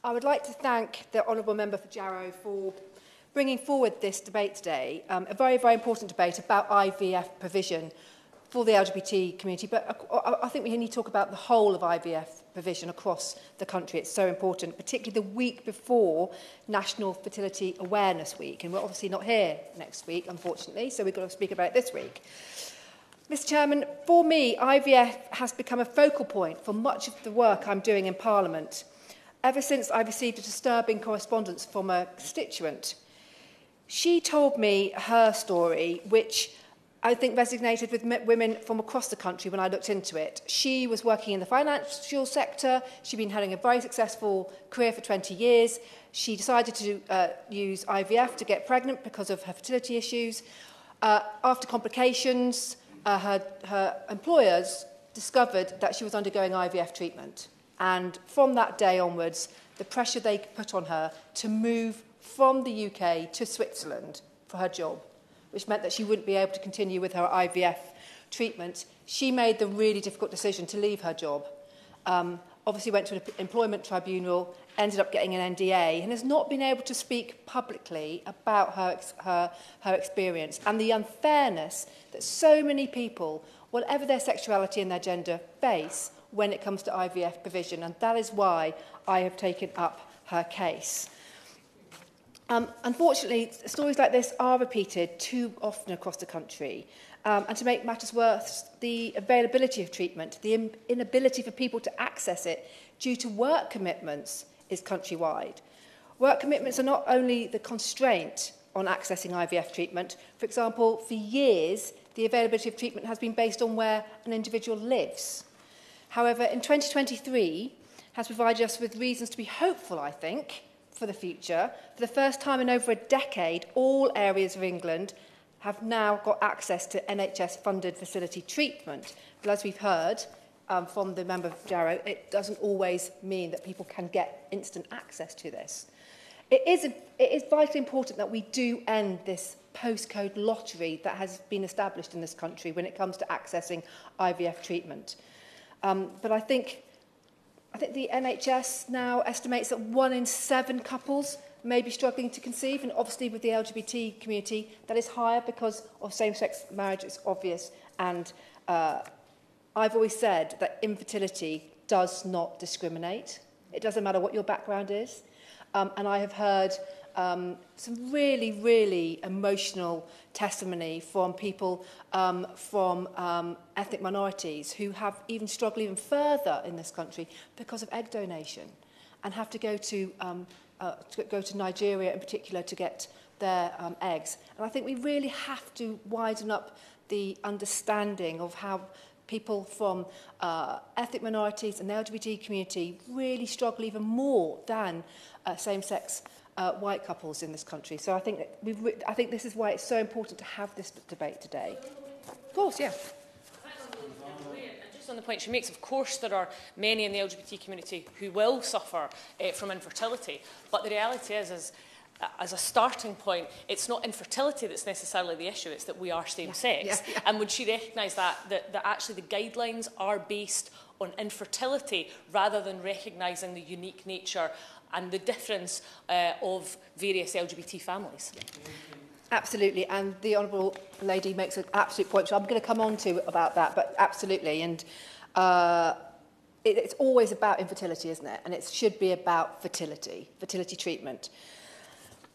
I would like to thank the Honourable Member for Jarrow for bringing forward this debate today, a very, very important debate about IVF provision for the LGBT community, but I think we need to talk about the whole of IVF provision across the country. It's so important, particularly the week before National Fertility Awareness Week, and we're obviously not here next week, unfortunately, so we've got to speak about it this week. Mr Chairman, for me, IVF has become a focal point for much of the work I'm doing in Parliament, ever since I received a disturbing correspondence from a constituent. She told me her story, which I think resonated with women from across the country when I looked into it. She was working in the financial sector. She'd been having a very successful career for 20 years. She decided to use IVF to get pregnant because of her fertility issues. After complications, her employers discovered that she was undergoing IVF treatment. And from that day onwards, the pressure they put on her to move from the UK to Switzerland for her job, which meant that she wouldn't be able to continue with her IVF treatment. She made the really difficult decision to leave her job. Obviously went to an employment tribunal, ended up getting an NDA, and has not been able to speak publicly about her experience and the unfairness that so many people, whatever their sexuality and their gender, face when it comes to IVF provision. And that is why I have taken up her case. Unfortunately, stories like this are repeated too often across the country. And to make matters worse, the availability of treatment, the inability for people to access it due to work commitments is countrywide. Work commitments are not only the constraint on accessing IVF treatment. For example, for years, the availability of treatment has been based on where an individual lives. However, in 2023, has provided us with reasons to be hopeful, I think, for the future. For the first time in over a decade, all areas of England have now got access to NHS-funded fertility treatment. But as we've heard from the member of Jarrow, it doesn't always mean that people can get instant access to this. It is vitally important that we do end this postcode lottery that has been established in this country when it comes to accessing IVF treatment. But I think the NHS now estimates that 1 in 7 couples may be struggling to conceive, and obviously with the LGBT community that is higher because of same-sex marriage, it's obvious. And I've always said that infertility does not discriminate. It doesn't matter what your background is. And I have heard some really, really emotional testimony from people from ethnic minorities who have even struggled even further in this country because of egg donation and have to go to Nigeria in particular to get their eggs. And I think we really have to widen up the understanding of how people from ethnic minorities and the LGBT community really struggle even more than same-sex white couples in this country. So I think this is why it's so important to have this debate today. Of course, yeah. On the point she makes, of course there are many in the LGBT community who will suffer from infertility, but the reality is as a starting point, it's not infertility that's necessarily the issue, it's that we are same-sex. Yeah. And would she recognise that actually the guidelines are based on infertility rather than recognising the unique nature and the difference of various LGBT families? Absolutely, and the Honourable Lady makes an absolute point, which I'm going to come on to about that, but absolutely. And it's always about infertility, isn't it? And it should be about fertility treatment.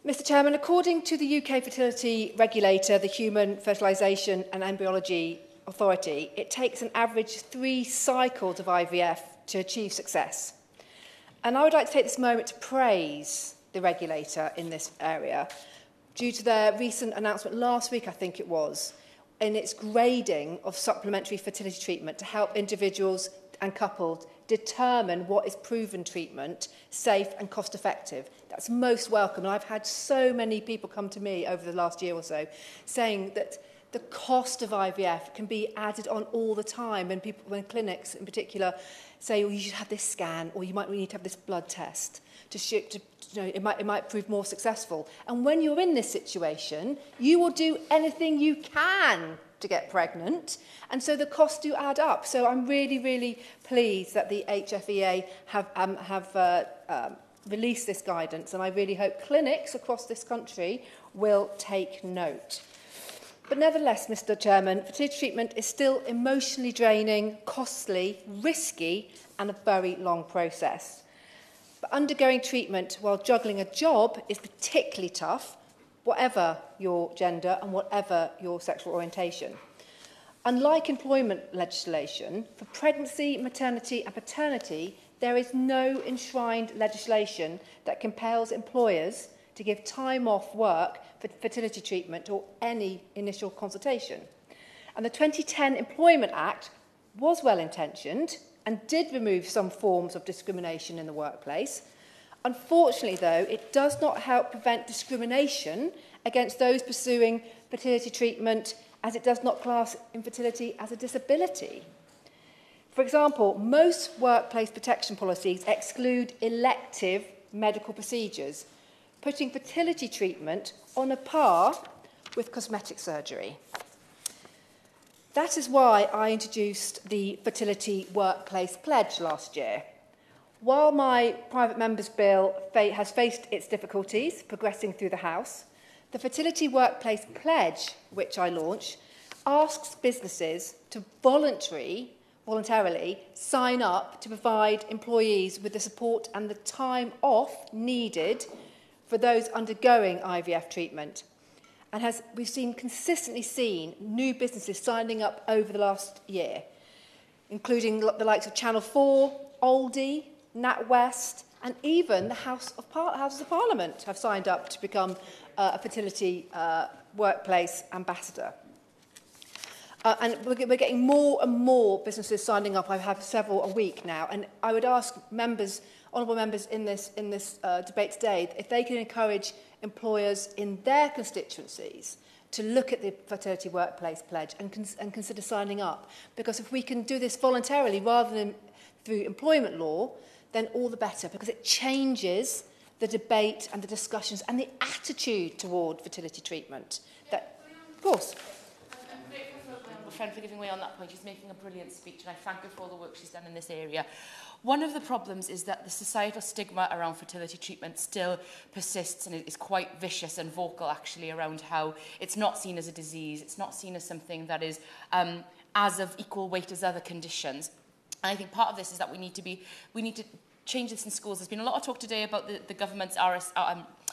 Mr Chairman, according to the UK fertility regulator, the Human Fertilisation and Embryology Authority, it takes an average 3 cycles of IVF to achieve success. And I would like to take this moment to praise the regulator in this area due to their recent announcement last week, I think it was, in its grading of supplementary fertility treatment to help individuals and couples determine what is proven treatment, safe and cost-effective. That's most welcome. And I've had so many people come to me over the last year or so saying that the cost of IVF can be added on all the time when clinics in particular say, oh, you should have this scan or you might need to have this blood test it might prove more successful. And when you're in this situation, you will do anything you can to get pregnant, and so the costs do add up. So I'm really, really pleased that the HFEA have released this guidance, and I really hope clinics across this country will take note. But nevertheless, Mr. Chairman, fertility treatment is still emotionally draining, costly, risky, and a very long process. But undergoing treatment while juggling a job is particularly tough, whatever your gender and whatever your sexual orientation. Unlike employment legislation, for pregnancy, maternity and paternity, there is no enshrined legislation that compels employers to give time off work for fertility treatment or any initial consultation. And the 2010 Employment Act was well-intentioned and did remove some forms of discrimination in the workplace. Unfortunately, though, it does not help prevent discrimination against those pursuing fertility treatment, as it does not class infertility as a disability. For example, most workplace protection policies exclude elective medical procedures, putting fertility treatment on a par with cosmetic surgery. That is why I introduced the Fertility Workplace Pledge last year. While my private member's bill has faced its difficulties progressing through the House, the Fertility Workplace Pledge, which I launched, asks businesses to voluntarily sign up to provide employees with the support and the time off needed for those undergoing IVF treatment. And we've consistently seen new businesses signing up over the last year, including the likes of Channel 4, Aldi, NatWest, and even the Houses of Parliament have signed up to become a fertility workplace ambassador. And we're getting more and more businesses signing up. I have several a week now, and I would ask members, honourable members in this debate today, if they can encourage employers in their constituencies to look at the Fertility Workplace Pledge and consider signing up. Because if we can do this voluntarily rather than through employment law, then all the better, because it changes the debate and the discussions and the attitude toward fertility treatment. Of course. I'm grateful for my friend for giving way on that point. She's making a brilliant speech, and I thank her for all the work she's done in this area. One of the problems is that the societal stigma around fertility treatment still persists, and it is quite vicious and vocal, actually, around how it's not seen as a disease, it's not seen as something that is as of equal weight as other conditions. And I think part of this is that we need to change this in schools. There's been a lot of talk today about the government's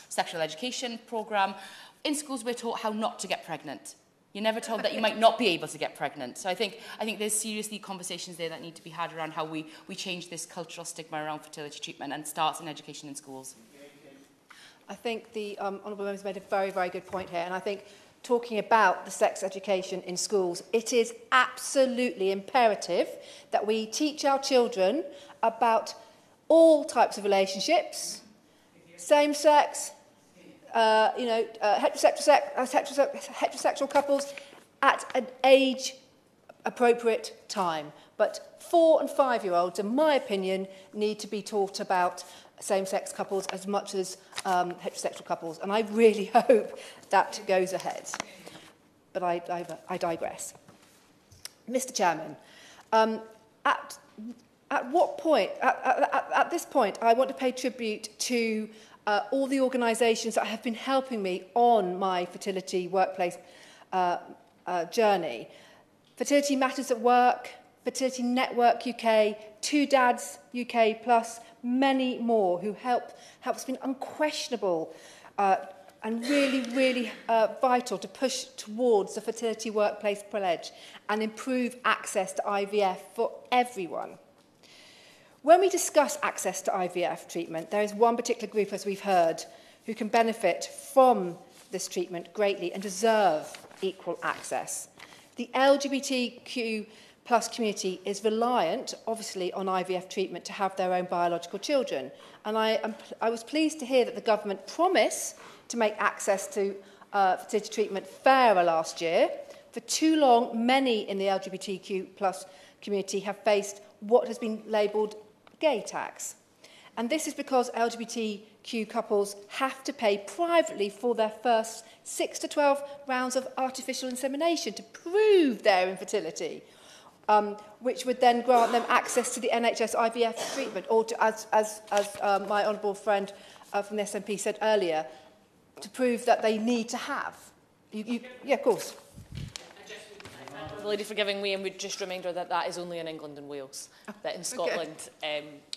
sexual education programme. In schools, we're taught how not to get pregnant. You're never told that you might not be able to get pregnant. So I think there's seriously conversations there that need to be had around how we change this cultural stigma around fertility treatment, and starts in education in schools. I think the honourable member's made a very, very good point here, and I think talking about the sex education in schools, it is absolutely imperative that we teach our children about all types of relationships, same-sex, heterosexual couples at an age-appropriate time. But 4- and 5-year-olds, in my opinion, need to be taught about same-sex couples as much as heterosexual couples. And I really hope that goes ahead. But I digress. Mr. Chairman, at this point, I want to pay tribute to all the organisations that have been helping me on my fertility workplace journey. Fertility Matters at Work, Fertility Network UK, Two Dads UK Plus, many more who help. It's been unquestionable and really, really vital to push towards the Fertility Workplace Pledge and improve access to IVF for everyone. When we discuss access to IVF treatment, there is one particular group, as we've heard, who can benefit from this treatment greatly and deserve equal access. The LGBTQ plus community is reliant, obviously, on IVF treatment to have their own biological children. And I was pleased to hear that the government promised to make access to fertility treatment fairer last year. For too long, many in the LGBTQ plus community have faced what has been labelled gay tax. And this is because LGBTQ couples have to pay privately for their first 6 to 12 rounds of artificial insemination to prove their infertility. which would then grant them access to the NHS IVF treatment, or to, as my honourable friend from the SNP said earlier, to prove that they need to have. Yeah, of course. The lady for giving way, and would just remind her that that is only in England and Wales. That in Scotland,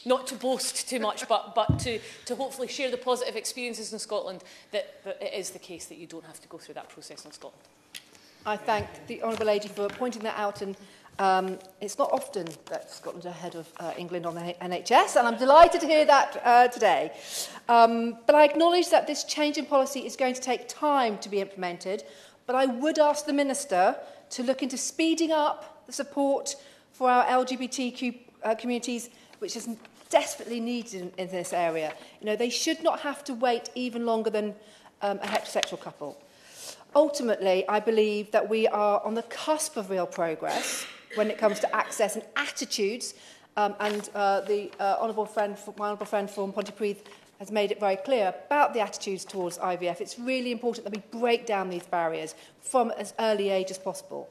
not to boast too much, but to hopefully share the positive experiences in Scotland, that it is the case that you don't have to go through that process in Scotland. I thank the honourable lady for pointing that out, and it's not often that Scotland are ahead of England on the NHS, and I'm delighted to hear that today. But I acknowledge that this change in policy is going to take time to be implemented, but I would ask the Minister to look into speeding up the support for our LGBTQ communities, which is desperately needed in this area. You know, they should not have to wait even longer than a heterosexual couple. Ultimately, I believe that we are on the cusp of real progress when it comes to access and attitudes, and my honourable friend from Pontypridd has made it very clear about the attitudes towards IVF. It's really important that we break down these barriers from as early age as possible.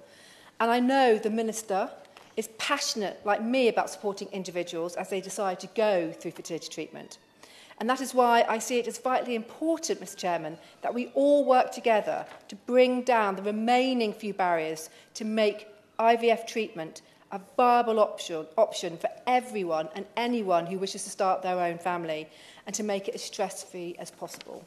And I know the Minister is passionate, like me, about supporting individuals as they decide to go through fertility treatment. And that is why I see it as vitally important, Mr Chairman, that we all work together to bring down the remaining few barriers to make IVF treatment a viable option for everyone and anyone who wishes to start their own family, and to make it as stress-free as possible.